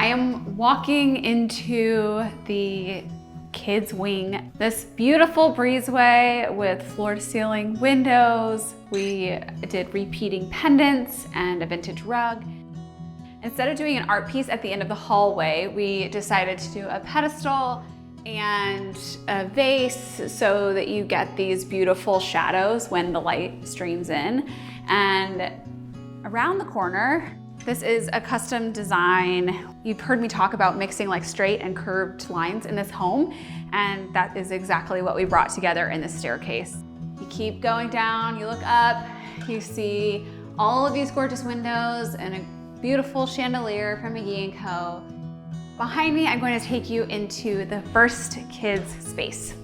I am walking into the kids wing. This beautiful breezeway with floor to ceiling windows. We did repeating pendants and a vintage rug. Instead of doing an art piece at the end of the hallway, we decided to do a pedestal and a vase so that you get these beautiful shadows when the light streams in. And around the corner, this is a custom design. You've heard me talk about mixing like straight and curved lines in this home, and that is exactly what we brought together in this staircase. You keep going down, you look up, you see all of these gorgeous windows and a beautiful chandelier from McGee & Co. Behind me, I'm going to take you into the first kids space.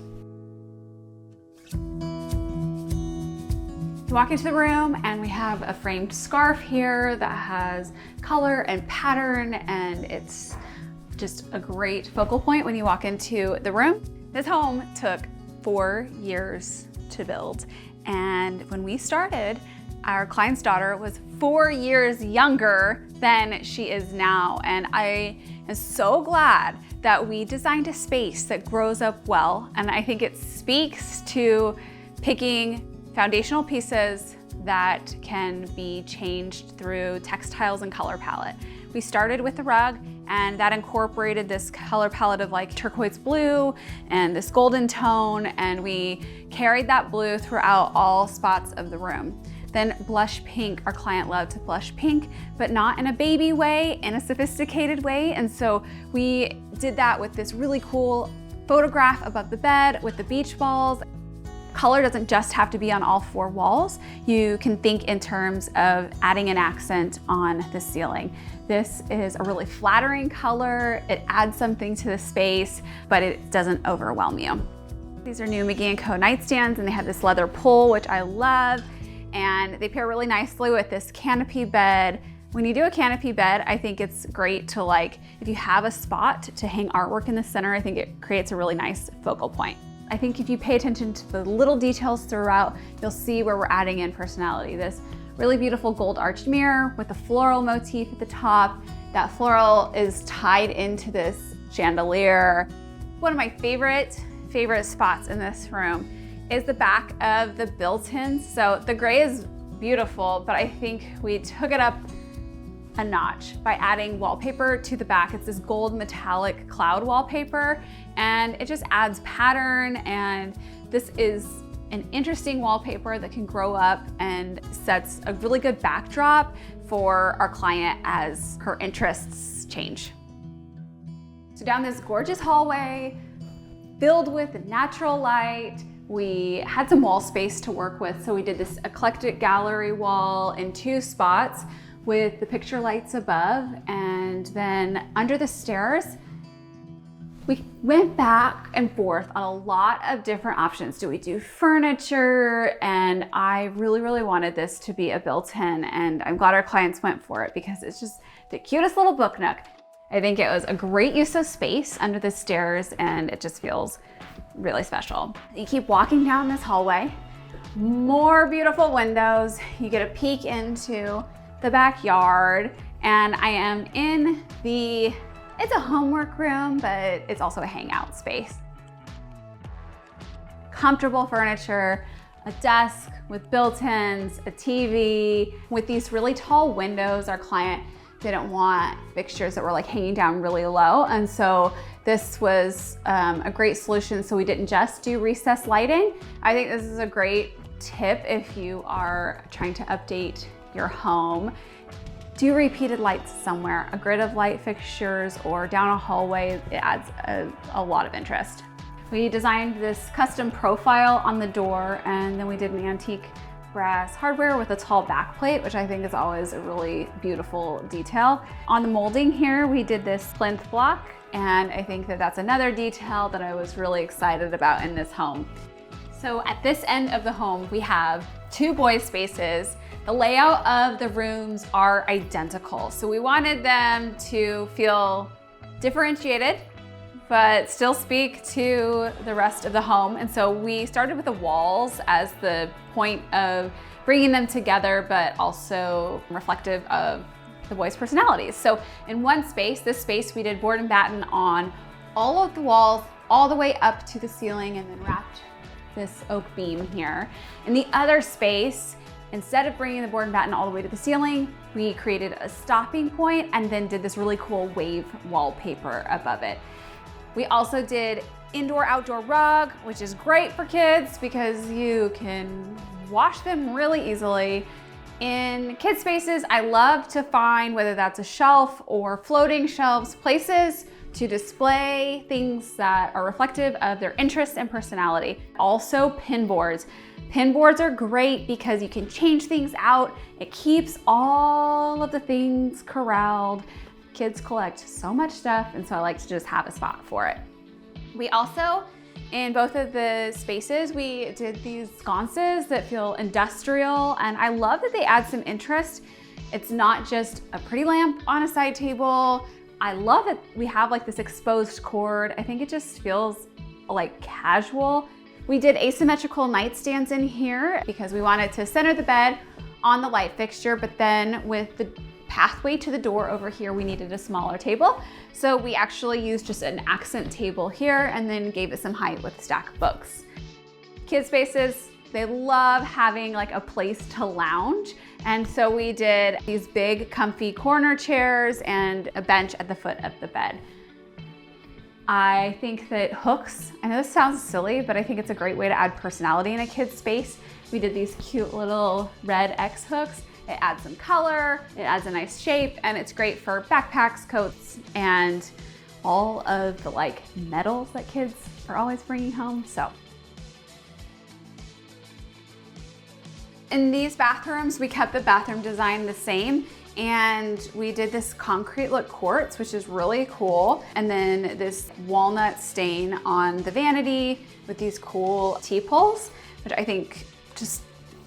You walk into the room and we have a framed scarf here that has color and pattern, and it's just a great focal point when you walk into the room. This home took 4 years to build, and when we started, our client's daughter was 4 years younger than she is now, and I am so glad that we designed a space that grows up well, and I think it speaks to picking foundational pieces that can be changed through textiles and color palette. We started with the rug, and that incorporated this color palette of like turquoise blue and this golden tone, and we carried that blue throughout all spots of the room. Then blush pink, our client loved blush pink, but not in a baby way, in a sophisticated way. And so we did that with this really cool photograph above the bed with the beach balls. Color doesn't just have to be on all 4 walls. You can think in terms of adding an accent on the ceiling. This is a really flattering color. It adds something to the space, but it doesn't overwhelm you. These are new McGee & Co. nightstands, and they have this leather pull, which I love, and they pair really nicely with this canopy bed. When you do a canopy bed, I think it's great to if you have a spot to hang artwork in the center, I think it creates a really nice focal point. I think if you pay attention to the little details throughout, you'll see where we're adding in personality. This really beautiful gold arched mirror with a floral motif at the top. That floral is tied into this chandelier. One of my favorite spots in this room is the back of the built-ins. So the gray is beautiful, but I think we took it up a notch by adding wallpaper to the back. It's this gold metallic cloud wallpaper, and it just adds pattern, and this is an interesting wallpaper that can grow up and sets a really good backdrop for our client as her interests change. So down this gorgeous hallway, filled with natural light, we had some wall space to work with, so we did this eclectic gallery wall in 2 spots with the picture lights above, and then under the stairs, we went back and forth on a lot of different options. Do we do furniture? And I really wanted this to be a built-in, and I'm glad our clients went for it because it's just the cutest little book nook. I think it was a great use of space under the stairs, and it just feels really special. You keep walking down this hallway, more beautiful windows. You get a peek into the backyard, and I am in it's a homework room, but it's also a hangout space. Comfortable furniture, a desk with built-ins, a TV. With these really tall windows, our client didn't want fixtures that were hanging down really low, and so this was a great solution. So we didn't just do recessed lighting. I think this is a great tip if you are trying to update your home. Do repeated lights somewhere, a grid of light fixtures or down a hallway. It adds a lot of interest. We designed this custom profile on the door, and then we did an antique brass hardware with a tall backplate, which I think is always a really beautiful detail. On the molding here, we did this plinth block, and I think that that's another detail that I was really excited about in this home. So at this end of the home, we have 2 boys' spaces. The layout of the rooms are identical, so we wanted them to feel differentiated, but still speak to the rest of the home. And so we started with the walls as the point of bringing them together, but also reflective of the boys' personalities. So in one space, this space, we did board and batten on all of the walls, all the way up to the ceiling, and then wrapped this oak beam here. In the other space, instead of bringing the board and batten all the way to the ceiling, we created a stopping point and then did this really cool wave wallpaper above it. We also did indoor-outdoor rug, which is great for kids because you can wash them really easily. In kids spaces, I love to find, whether that's a shelf or floating shelves, places to display things that are reflective of their interests and personality. Also, pin boards. Pin boards are great because you can change things out. It keeps all of the things corralled. Kids collect so much stuff, and so I like to just have a spot for it. We also, in both of the spaces, we did these sconces that feel industrial, and I love that they add some interest. It's not just a pretty lamp on a side table. I love that we have like this exposed cord. I think it just feels like casual. We did asymmetrical nightstands in here because we wanted to center the bed on the light fixture, but then with the pathway to the door over here, we needed a smaller table. So we actually used just an accent table here and then gave it some height with a stack of books. Kid spaces, they love having like a place to lounge. And so we did these big comfy corner chairs and a bench at the foot of the bed. I think that hooks, I know this sounds silly, but I think it's a great way to add personality in a kid's space. We did these cute little red X hooks. It adds some color, it adds a nice shape, and it's great for backpacks, coats, and all of the like metals that kids are always bringing home. So in these bathrooms, we kept the bathroom design the same, and we did this concrete look quartz, which is really cool. And then this walnut stain on the vanity with these cool T-poles, which I think just,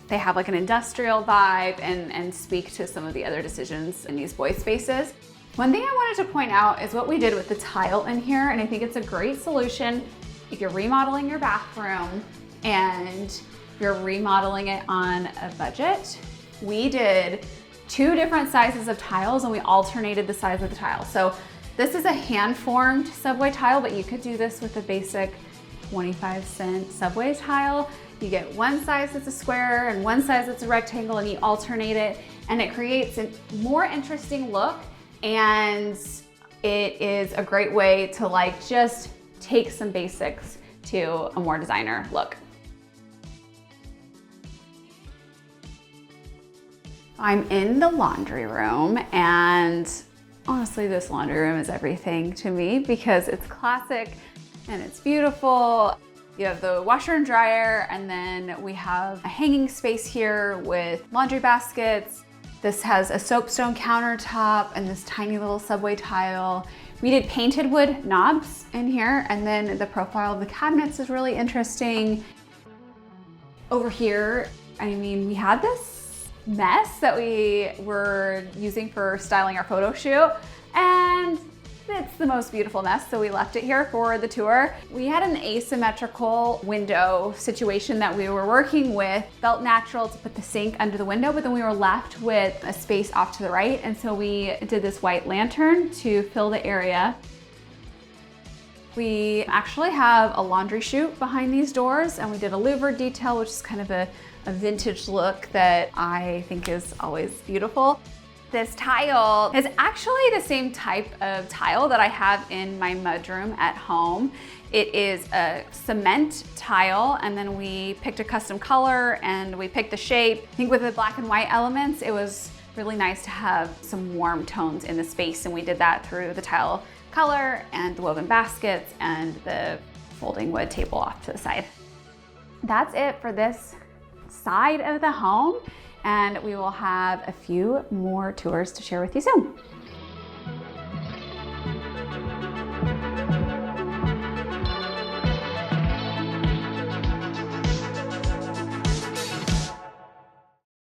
they have like an industrial vibe and speak to some of the other decisions in these boys' spaces. One thing I wanted to point out is what we did with the tile in here, and I think it's a great solution if you're remodeling your bathroom and you're remodeling it on a budget. We did 2 different sizes of tiles and we alternated the size of the tile. So this is a hand-formed subway tile, but you could do this with a basic 25-cent subway tile. You get one size that's a square and one size that's a rectangle, and you alternate it, and it creates a more interesting look, and it is a great way to like just take some basics to a more designer look. I'm in the laundry room, and honestly, this laundry room is everything to me because it's classic and it's beautiful. You have the washer and dryer, and then we have a hanging space here with laundry baskets. This has a soapstone countertop and this tiny little subway tile. We did painted wood knobs in here, and then the profile of the cabinets is really interesting. Over here, I mean, we had this mess that we were using for styling our photo shoot, and it's the most beautiful mess, so we left it here for the tour. We had an asymmetrical window situation that we were working with. Felt natural to put the sink under the window, but then we were left with a space off to the right, and so we did this white lantern to fill the area. We actually have a laundry chute behind these doors, and we did a louver detail, which is kind of a vintage look that I think is always beautiful. This tile is actually the same type of tile that I have in my mudroom at home. It is a cement tile, and then we picked a custom color and we picked the shape. I think with the black and white elements, it was really nice to have some warm tones in the space, and we did that through the tile color and the woven baskets and the folding wood table off to the side. That's it for this side of the home, and we will have a few more tours to share with you soon.